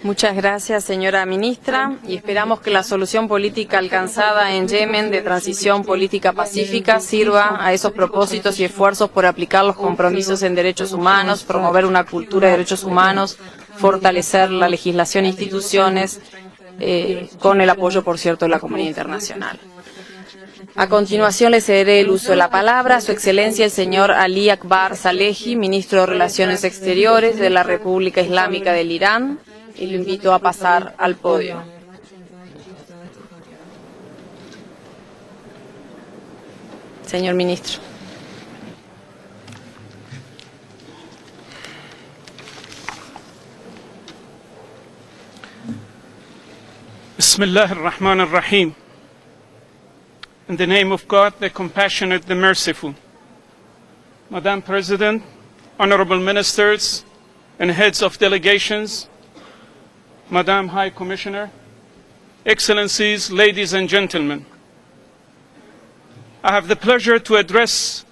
Muchas gracias, señora ministra, y esperamos que la solución política alcanzada en Yemen de transición política pacífica sirva a esos propósitos y esfuerzos por aplicar los compromisos en derechos humanos, promover una cultura de derechos humanos, fortalecer la legislación e instituciones, con el apoyo, por cierto, de la comunidad internacional. A continuación le cederé el uso de la palabra a Su Excelencia el señor Ali Akbar Salehi, Ministro de Relaciones Exteriores de la República Islámica del Irán, y lo invito a pasar al podio. Señor Ministro. Bismillah ar-Rahman ar-Rahim. In the name of God, the Compassionate, the Merciful. Madam President, honorable ministers and heads of delegations, Madam High Commissioner, Excellencies, ladies and gentlemen, I have the pleasure to address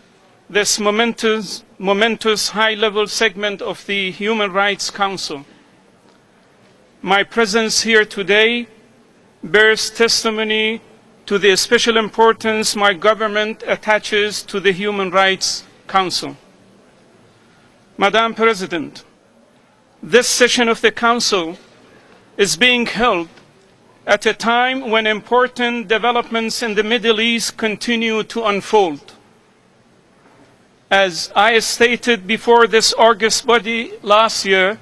this momentous high-level segment of the Human Rights Council. My presence here today bears testimony to the special importance my government attaches to the Human Rights Council. Madam President, this session of the Council is being held at a time when important developments in the Middle East continue to unfold. As I stated before this August body last year,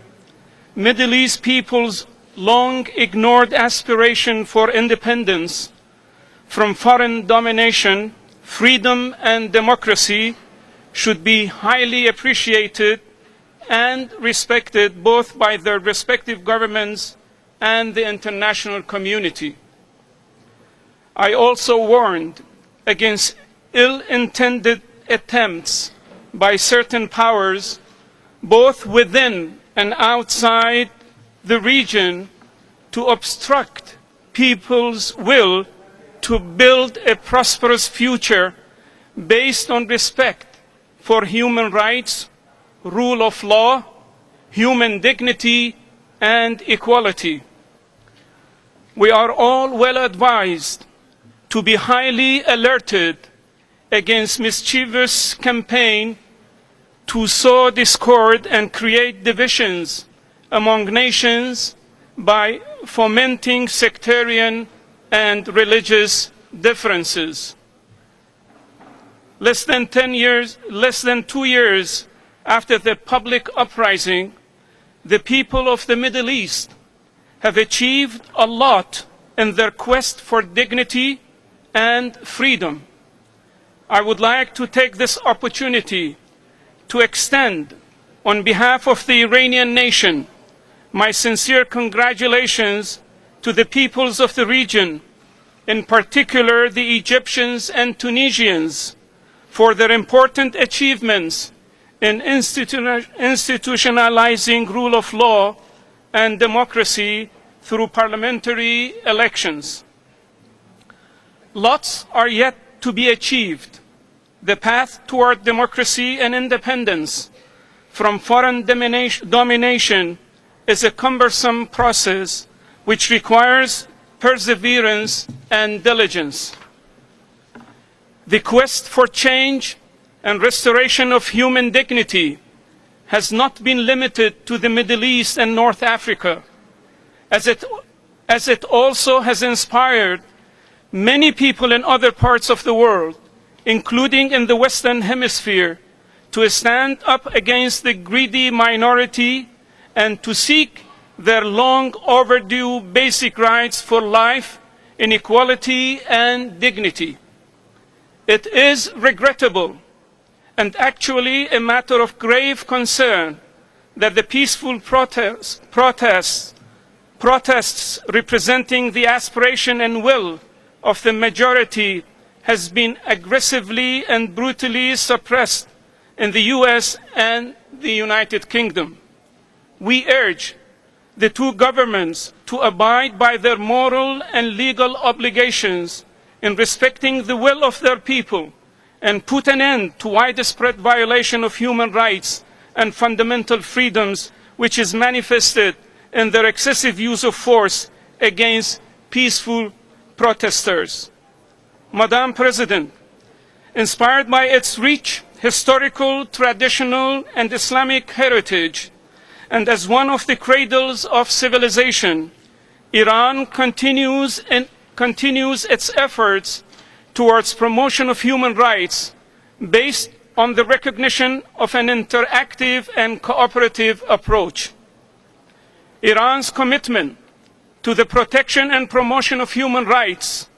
Middle East people's long ignored aspiration for independence from foreign domination, freedom and democracy should be highly appreciated and respected both by their respective governments and the international community. I also warned against ill-intended attempts by certain powers, both within and outside the region, to obstruct people's will to build a prosperous future based on respect for human rights, rule of law, human dignity, and equality. We are all well advised to be highly alerted against mischievous campaign to sow discord and create divisions among nations by fomenting sectarian and religious differences. Less than 2 years after the public uprising, the people of the Middle East have achieved a lot in their quest for dignity and freedom. I would like to take this opportunity to extend, on behalf of the Iranian nation, my sincere congratulations to the peoples of the region, in particular the Egyptians and Tunisians, for their important achievements in institutionalizing rule of law and democracy through parliamentary elections. Lots are yet to be achieved. The path toward democracy and independence from foreign domination is a cumbersome process which requires perseverance and diligence. The quest for change and restoration of human dignity has not been limited to the Middle East and North Africa, as it also has inspired many people in other parts of the world, including in the Western Hemisphere, to stand up against the greedy minority and to seek their long overdue basic rights for life, inequality, and dignity. It is regrettable and actually a matter of grave concern that the peaceful protests representing the aspiration and will of the majority has been aggressively and brutally suppressed in the US and the United Kingdom. We urge the two governments to abide by their moral and legal obligations in respecting the will of their people and put an end to widespread violation of human rights and fundamental freedoms, which is manifested in their excessive use of force against peaceful protesters. Madam President, inspired by its rich historical, traditional, and Islamic heritage, and as one of the cradles of civilization, Iran continues its efforts towards promotion of human rights based on the recognition of an interactive and cooperative approach. Iran's commitment to the protection and promotion of human rights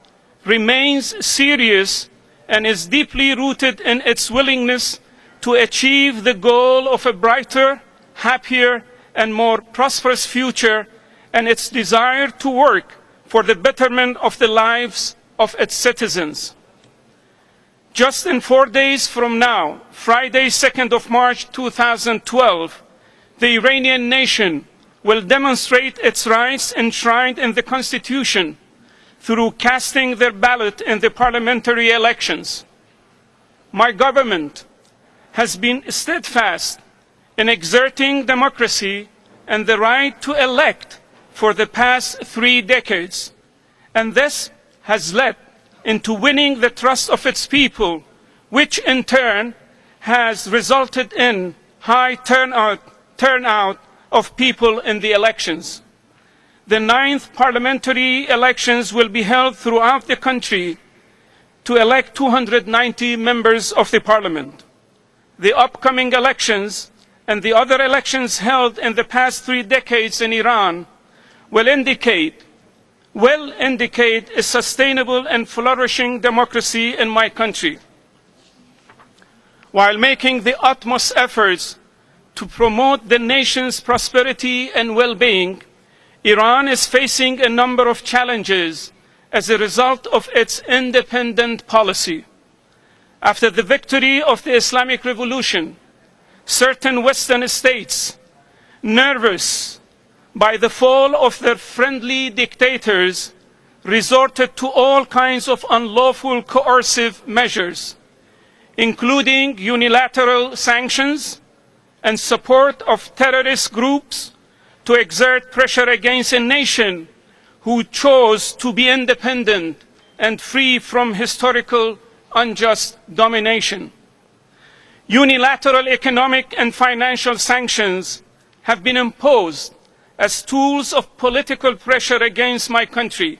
remains serious and is deeply rooted in its willingness to achieve the goal of a brighter, happier, and more prosperous future, and its desire to work for the betterment of the lives of its citizens. Just in 4 days from now, Friday, 2nd of March 2012, the Iranian nation will demonstrate its rights enshrined in the Constitution through casting their ballot in the parliamentary elections. My government has been steadfast in exerting democracy and the right to elect for the past 3 decades, and this has led into winning the trust of its people, which in turn has resulted in high turnout of people in the elections. The 9th parliamentary elections will be held throughout the country to elect 290 members of the parliament. The upcoming elections and the other elections held in the past 3 decades in Iran will indicate a sustainable and flourishing democracy in my country. While making the utmost efforts to promote the nation's prosperity and well-being, Iran is facing a number of challenges as a result of its independent policy. After the victory of the Islamic Revolution, certain Western states, nervous by the fall of their friendly dictators, resorted to all kinds of unlawful coercive measures, including unilateral sanctions and support of terrorist groups to exert pressure against a nation who chose to be independent and free from historical unjust domination. Unilateral economic and financial sanctions have been imposed as tools of political pressure against my country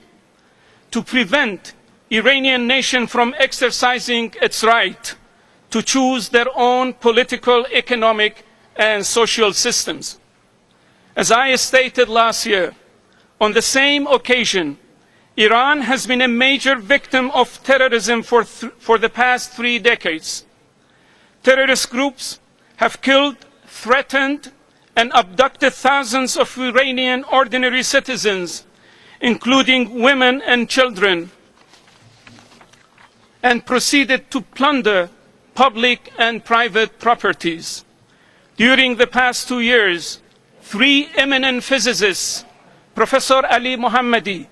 to prevent Iranian nation from exercising its right to choose their own political, economic, and social systems. As I stated last year, on the same occasion, Iran has been a major victim of terrorism for the past 3 decades. Terrorist groups have killed, threatened, and abducted thousands of Iranian ordinary citizens, including women and children, and proceeded to plunder public and private properties. During the past 2 years, 3 eminent physicists, Professor Ali Mohammadi,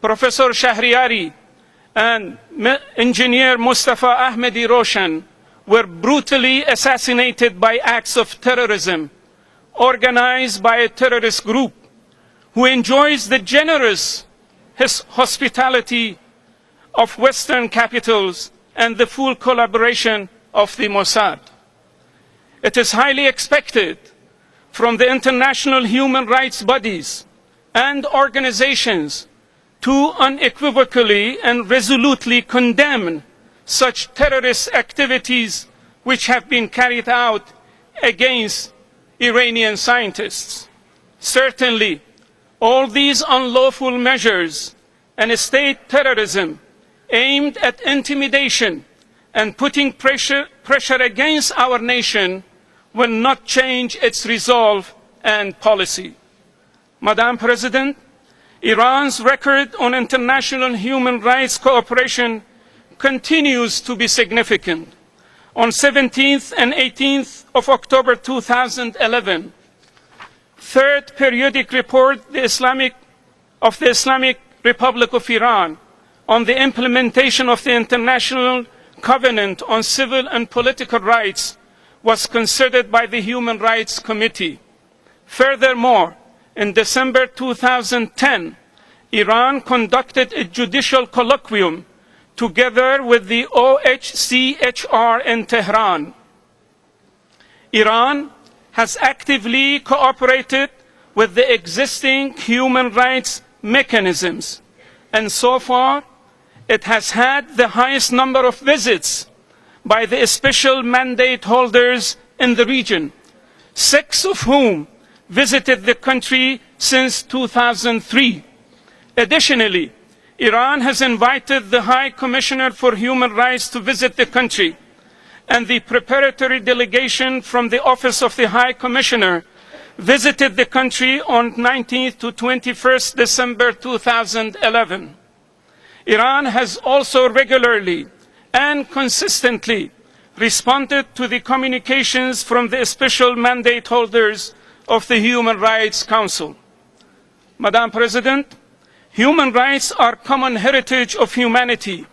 Professor Shahriari, and Engineer Mustafa Ahmadi Roshan, were brutally assassinated by acts of terrorism organized by a terrorist group who enjoys the generous hospitality of Western capitals and the full collaboration of the Mossad. It is highly expected from the international human rights bodies and organizations to unequivocally and resolutely condemn such terrorist activities which have been carried out against Iranian scientists. Certainly, all these unlawful measures and state terrorism aimed at intimidation and putting pressure against our nation will not change its resolve and policy. Madam President, Iran's record on international human rights cooperation continues to be significant. On 17th and 18th of October 2011, third periodic report of the Islamic Republic of Iran on the implementation of the International Covenant on Civil and Political Rights was considered by the Human Rights Committee. Furthermore, in December 2010, Iran conducted a judicial colloquium together with the OHCHR in Tehran. Iran has actively cooperated with the existing human rights mechanisms, and so far it has had the highest number of visits by the special mandate holders in the region, 6 of whom visited the country since 2003. Additionally, Iran has invited the High Commissioner for Human Rights to visit the country, and the preparatory delegation from the Office of the High Commissioner visited the country on 19th to 21st December 2011. Iran has also regularly and consistently responded to the communications from the special mandate holders of the Human Rights Council. Madam President, human rights are common heritage of humanity,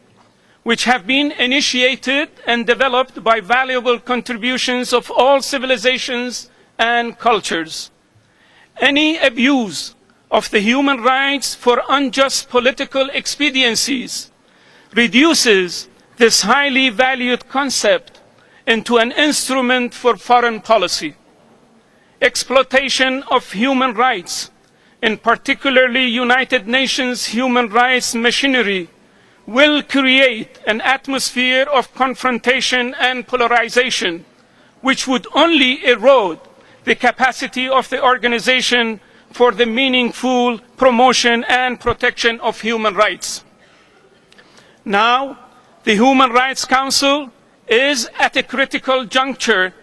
which have been initiated and developed by valuable contributions of all civilizations and cultures. Any abuse of the human rights for unjust political expediencies reduces this highly valued concept into an instrument for foreign policy. Exploitation of human rights, in particularly United Nations human rights machinery, will create an atmosphere of confrontation and polarization, which would only erode the capacity of the organization for the meaningful promotion and protection of human rights. Now, the Human Rights Council is at a critical juncture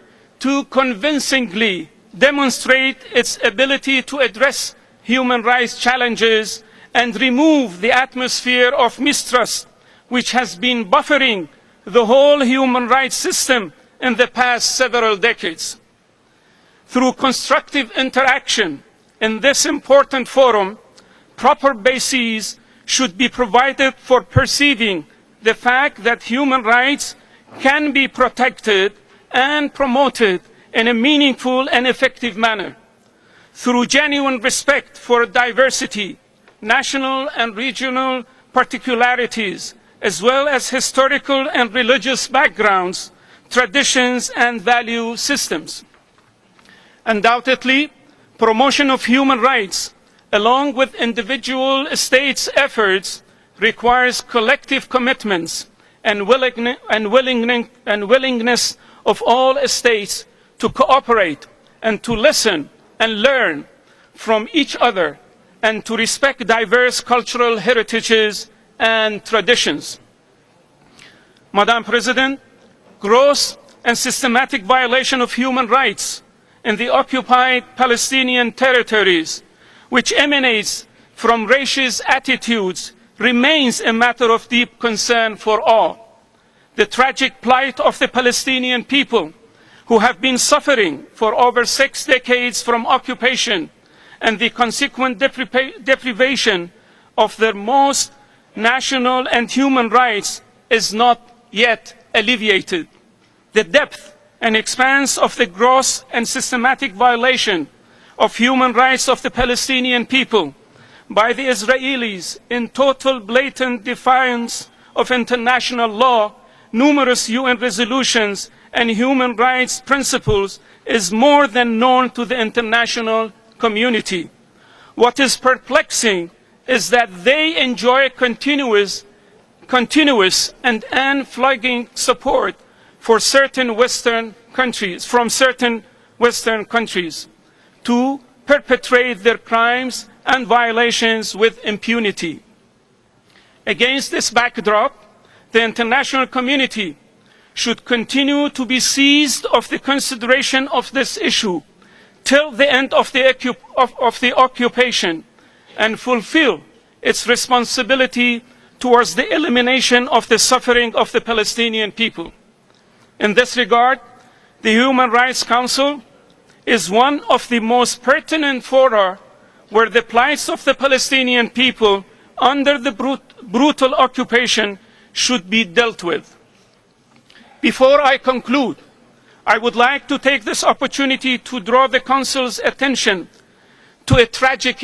to convincingly demonstrate its ability to address human rights challenges and remove the atmosphere of mistrust which has been buffering the whole human rights system in the past several decades. Through constructive interaction in this important forum, proper bases should be provided for perceiving the fact that human rights can be protected and promoted in a meaningful and effective manner. Through genuine respect for diversity, national and regional particularities, as well as historical and religious backgrounds, traditions, and value systems. Undoubtedly, promotion of human rights, along with individual states' efforts, requires collective commitments and willingness of all states to cooperate and to listen and learn from each other and to respect diverse cultural heritages and traditions. Madam President, gross and systematic violation of human rights in the occupied Palestinian territories, which emanates from racist attitudes, remains a matter of deep concern for all. The tragic plight of the Palestinian people, who have been suffering for over 6 decades from occupation, and the consequent deprivation of their most national and human rights, is not yet alleviated. The depth and expanse of the gross and systematic violation of human rights of the Palestinian people by the Israelis in total blatant defiance of international law, numerous UN resolutions, and human rights principles is more than known to the international community. What is perplexing is that they enjoy continuous and unflagging support for certain Western countries, from certain Western countries, to perpetrate their crimes and violations with impunity. Against this backdrop, the international community should continue to be seized of the consideration of this issue till the end of the occupation and fulfill its responsibility towards the elimination of the suffering of the Palestinian people. In this regard, the Human Rights Council is one of the most pertinent fora where the plights of the Palestinian people under the brutal occupation should be dealt with. Before I conclude, I would like to take this opportunity to draw the Council's attention to a tragic